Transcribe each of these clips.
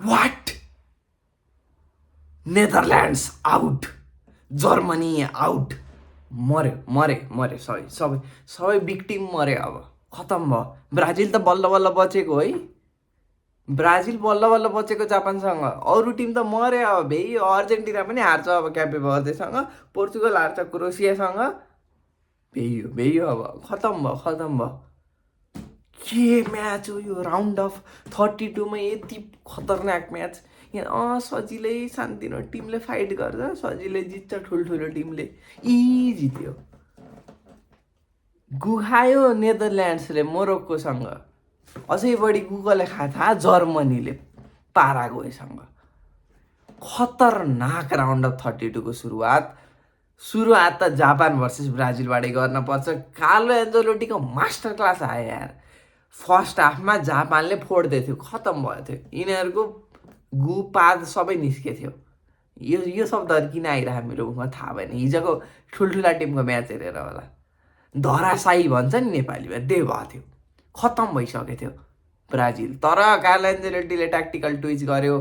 What, Netherlands out, Germany out, मऱ्यो मरे मरे सबै सबै सबै बिग टिम मऱ्यो। अब खतम भयो। ब्राजिल त बल्ल बल्ल बचेको है, ब्राजिल बल्ल बल्ल बचेको जापानसँग। अरू टिम त मऱ्यो अब भेइ। अर्जेन्टिना पनि हार्छ अब क्यापे भर्देसँग, पोर्चुगल हार्छ क्रोसियासँग, भेइयो भेइयो अब खतम भयो खतम भयो। के म्याच हो यो, राउन्ड अफ 32मा यति खतरनाक म्याच। यहाँ सजिलै सानोतिनो टिमले फाइट गर्छ, सजिलै जित्छ ठुल्ठुलो टिमले, जित्यो। गुखायो नेदरल्यान्ड्सले मोरोक्कोसँग, अझै बढी गुगले खाएको थाहा जर्मनीले पाराग्वेसँग। खतरनाक राउन्ड अफ 32को सुरुवात त जापान भर्सेस ब्राजिलबाटै गर्न पर्छ। कार्लो एन्चेलोटीको मास्टर क्लास आयो यार। फर्स्ट हाफमा जापानले फोड्दै थियो, खतम भयो थियो। यिनीहरूको गुपाद सबै निस्के थियो। यो शब्दहरू किन आइरहेको मेरो मुखमा थाहा भएन। हिजोको ठुल्ठुला टिमको म्याच हेरेर होला। धराशायी भन्छ नि नेपालीमा, त्यही भएको थियो। खतम भइसकेको थियो ब्राजिल। तर कार्लो एन्चेलोटीले ट्याक्टिकल ट्विच गर्यो,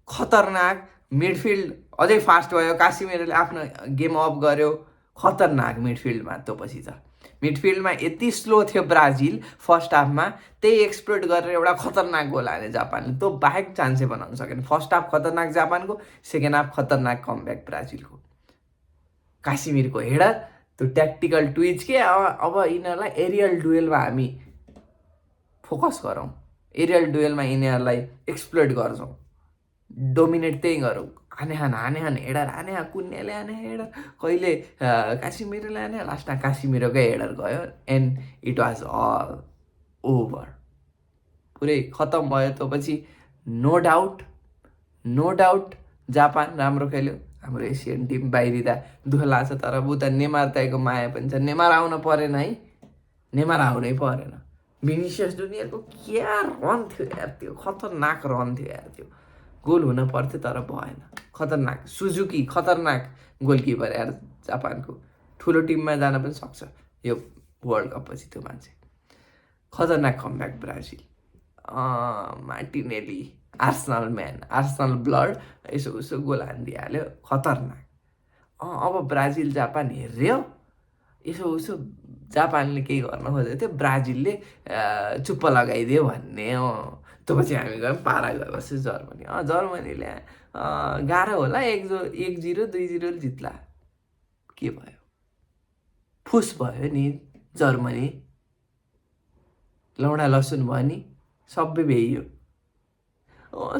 खतरनाक। मिडफिल्ड अझै फास्ट भयो, कासिमिरोले आफ्नो गेम अफ गर्यो, खतरनाक मिडफिल्डमा। त्यो पछि त मिडफिल्डमा यति स्लो थियो ब्राजिल फर्स्ट हाफमा, त्यही एक्सप्लोइट गरेर एउटा खतरनाक गोल हाने जापानले। त्यो बाहेक चान्सै बनाउन सकेन। फर्स्ट हाफ खतरनाक जापानको, सेकेन्ड हाफ खतरनाक कमब्याक ब्राजिलको। कासिमिरको हेडर, त्यो ट्याक्टिकल ट्विच के। अब यिनीहरूलाई एरियल डुएलमा हामी फोकस गरौँ, एरियल डुएलमा यिनीहरूलाई एक्सप्लोइट गर्छौँ, डोमिनेट त्यही गरौँ। हाने हेडर हाने, कुन्याले हाने हेडर, कहिले कासिमिरोले हाने, लास्टमा कासिमिरोकै हेडर गयो and it was all over. पुरै खतम भयो। त्यो पछि नो डाउट जापान राम्रो खेल्यो। हाम्रो एसियन टिम बाहिरिँदा दुःख लाग्छ, तर उता नेमार दाइको माया पनि छ। नेमार आउन परेन है, नेमार आउनै परेन। भिनिसियस जुनियरको क्या रन थियो यार, त्यो खतरनाक रन थियो यार। त्यो गोल हुन पर्थ्यो तर भएन। खतरनाक सुजुकी, खतरनाक गोलकिपर यार जापानको। ठुलो टिममा जान पनि सक्छ यो वर्ल्ड कप पछि त्यो मान्छे। खतरनाक comeback Brazil. Martinelli Arsenal man, Arsenal blood, यसो उसो गोल हानिदिइहाल्यो, खतरनाक। अब ब्राजिल जापान हेऱ्यो, यसो उसो जापानले केही गर्न खोजेको थियो, ब्राजिलले चुप्प लगाइदियो भन्ने हो। त्यो पछि हामी गयौँ पाराग्वे भर्सेस जर्मनी। जर्मनीले गाह्रो होला, 1-0 2-0 जित्ला। के भयो, फुस भयो नि जर्मनी, लौडा लसुन भयो नि, सबै भेइयो।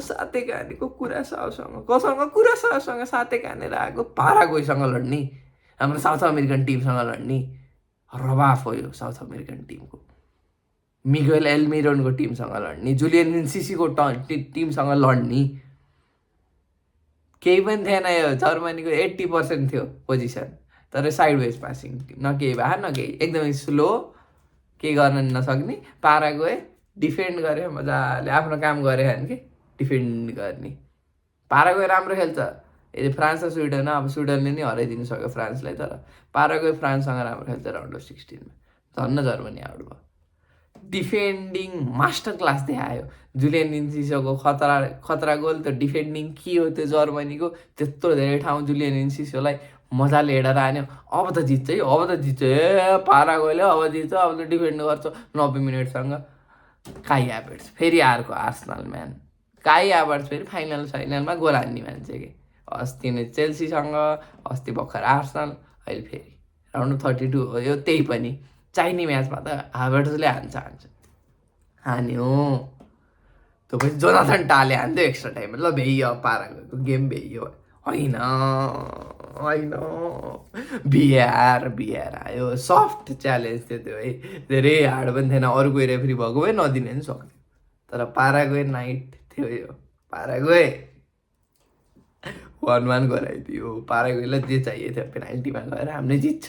साते कहानीको कुरा साउसँग कुरा साते कहानेर आएको पाराग्वेसँग लड्ने, हाम्रो साउथ अमेरिकन टिमसँग लड्ने। रवाफ हो यो साउथ अमेरिकन टिमको। मिगेल एल्मिरोनको टिमसँग लड्ने, जुलियन इन्सिसीको टिमसँग लड्ने। केही पनि थिएन यो जर्मनीको 80% थियो पोजिसन, तर साइड वेज पासिङ, न केही भए न केही, एकदमै स्लो, केही गर्न नसक्ने। पाराग्वे डिफेन्ड गऱ्यो मजाले, आफ्नो काम गऱ्यो भने कि डिफेन्ड गर्ने। पाराग्वे राम्रो खेल्छ। यदि फ्रान्स र स्विडन, अब स्विडनले नै हराइदिनु सक्यो फ्रान्सलाई, तर पाराग्वे फ्रान्ससँग राम्रो खेल्छ राउन्ड अफ 16मा। धन्न जर्मनी आउट भयो। डिफेन्डिङ मास्टर क्लास देखायो जुलियन इन्सिसोको, खतरा गोल। त्यो डिफेन्डिङ के हो त्यो जर्मनीको, त्यत्रो धेरै ठाउँ जुलियन इन्सिसोलाई मजाले हेडेर हान्यो। अब त जित्छ है, अब त जित्छ ए पाराग्वेले, अब जित्छ, अब त डिफेन्ड गर्छ 90 मिनटसँग। काई हाभर्ट्ज फेरि अर्को आर्सनल म्यान, काई हाभर्ट्ज फेरि फाइनलमा गोल हान्ने मान्छे के। अस्ति नै चेल्सीसँग, अस्ति भर्खर आर्सनल, अहिले फेरि राउन्ड अफ 32 हो यो। त्यही पनि चाहिने म्याचमा त हाभर्ट्जले हान्यो। त्यो पछि जोनाथन टाले हान्थ्यो एक्स्ट्रा टाइममा, ल भेइयो पाराग्वेको गेम भेइयो। होइन बिहार आयो, सफ्ट च्यालेन्ज थियो त्यो है, धेरै हार्ड पनि थिएन। अरू कोही रेफ्री भएको भए नदिने पनि सक्थ्यो, तर पाराग्वे नाइट थियो यो। पाराग्वे 1-1 गराइदियो। पाराग्वेलाई जे चाहिएको थियो, पेनाल्टीमा गएर हामीले जित्छ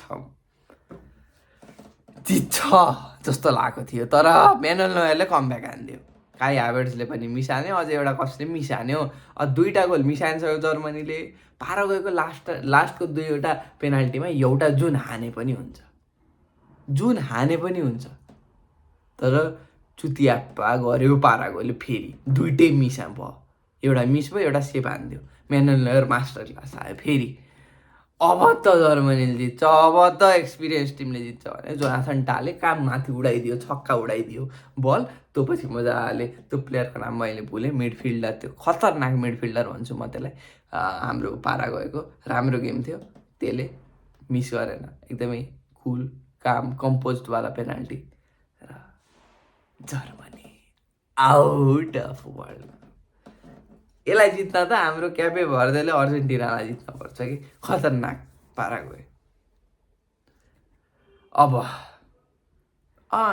जस्तो लागेको थियो, तर म्यानुअल नोयरले कमब्याक हानिदियो। काई हाभर्ट्जले पनि मिसान्यो, अझै एउटा कसले मिसान्यो। 2टा गोल मिसाइसक्यो जर्मनीले। पाराग्वेको लास्टको 2वटा पेनाल्टीमा एउटा जुन हाने पनि हुन्छ, तर चुतियाप्पा गर्यो पाराग्वेले। फेरि 2टै मिसा भयो। एउटा मिस भयो, एउटा सेप हान्थ्यो। म्यानुअल नोयर मास्टर क्लास आयो फेरि। अब त जर्मनीले जित्छ, अब त एक्सपिरियन्स टिमले जित्छ भने जोनाथन टाले काम माथि उडाइदियो, छक्का उडाइदियो बल। त्यो पछि मजाले त्यो प्लेयरको नाम मैले भुलेँ, मिडफिल्डर, त्यो खतरनाक मिडफिल्डर भन्छु म त्यसलाई, हाम्रो पारागएको राम्रो गेम थियो। त्यसले मिस गरेन, एकदमै कुल काम कम्पोजवाला पेनाल्टी र जर्मनी आउट अफ वर्ल्ड। यसलाई जित्न त हाम्रो क्यापे भर्देले अर्जेन्टिनालाई जित्नुपर्छ कि, खतरनाक पारा गयो। अब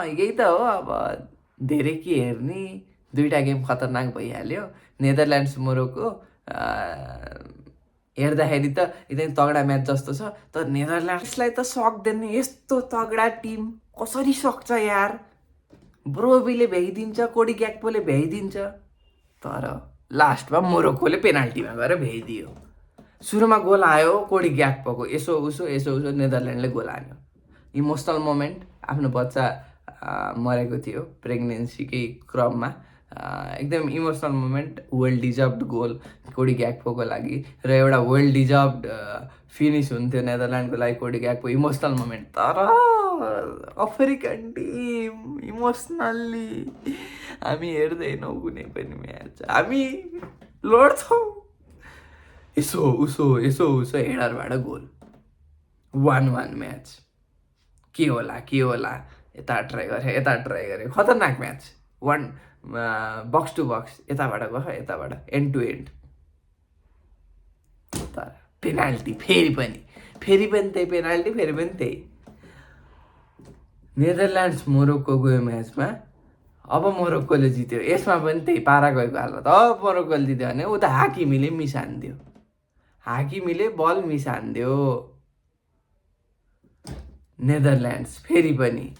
यही त हो, अब धेरै के हेर्ने, दुईवटा गेम खतरनाक भइहाल्यो। नेदरल्यान्ड्स मोरोक्को हेर्दाखेरि त एकदम तगडा म्याच जस्तो छ, तर नेदरल्यान्ड्सलाई त सक्दैन, यस्तो तगडा टिम कसरी सक्छ यार। ब्रोबीले भ्याइदिन्छ, कोडी ग्याक्पोले भ्याइदिन्छ, तर लास्टमा मोरोक्कोले पेनाल्टीमा गएर भ्याइदियो। सुरुमा गोल आयो कोडी ग्याक्पोको, यसो उसो नेदरल्यान्डले गोल हान्यो। इमोसनल मोमेन्ट, आफ्नो बच्चा मरेको थियो प्रेग्नेन्सीकै क्रममा, एकदम इमोसनल मोमेन्ट, वेल डिजर्भड गोल कोडी ग्याक्पोको लागि, र एउटा वेल डिजर्भड फिनिस हुन्थ्यो नेदरल्यान्डको लागि कोडी ग्याक्पो। इमोसनल मोमेन्ट, तर अफ्रिकन टिम इमोसनल्ली हामी हेर्दैनौँ कुनै पनि म्याच, हामी लड्छौँ, यसो उसो हेडरबाट गोल, 1-1 म्याच। के होला यता ट्राई गरे, खतरनाक म्याच, बक्स टु बक्स, यताबाट गयो यताबाट एन्ड टु एन्ड। तर पेनाल्टी फेरि पनि त्यही पेनाल्टी, फेरि पनि त्यही। नेदरल्यान्ड्स मोरोक्को गयो म्याचमा, अब मोरोक्कोले जित्यो, यसमा पनि त्यही पारा गएको हालत। अब मोरोक्कोले जित्यो भने उता हाकिमीले मिस हान्थ्यो, हाकिमीले बल मिस हान्थ्यो। नेदरल्यान्ड्स फेरि पनि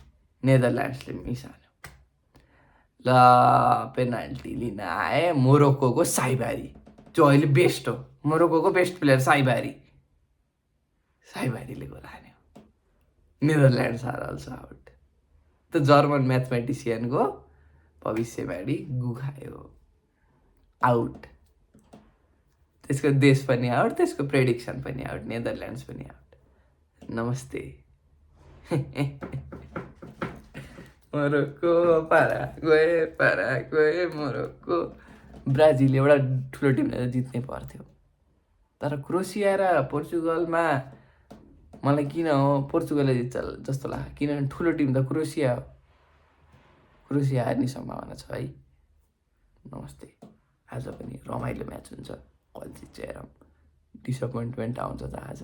नेदरल्यान्ड्सले मिस हान्यो, ल पेनाल्टी लिन आए मोरोक्कोको साइबारी, जो अहिले बेस्ट हो, मोरोक्कोको बेस्ट प्लेयर साइबारीले गोल हान्यो, नेदरल्यान्ड्स आर अल्सो आउट। त जर्मन म्याथमेटिसियनको भविष्यवाणी गुखायो, आउट। त्यसको देश पनि आउट, त्यसको प्रेडिक्सन पनि आउट, नेदरल्यान्ड्स पनि आउट। नमस्ते। मोरोक्को पाराग्वे मोरोक्को। ब्राजिल एउटा ठुलो टिमले जित्नै पर्थ्यो, तर क्रोसिया र पोर्चुगलमा मलाई किन हो पोर्चुगलले जित्छ जस्तो लाग्छ, किनभने ठुलो टिम त क्रोसिया हो, क्रोसिया हार्ने सम्भावना छ है। नमस्ते। आज पनि रमाइलो म्याच हुन्छ, कल जित्छ हेरौँ, डिसअपोइन्टमेन्ट आउँछ त आज।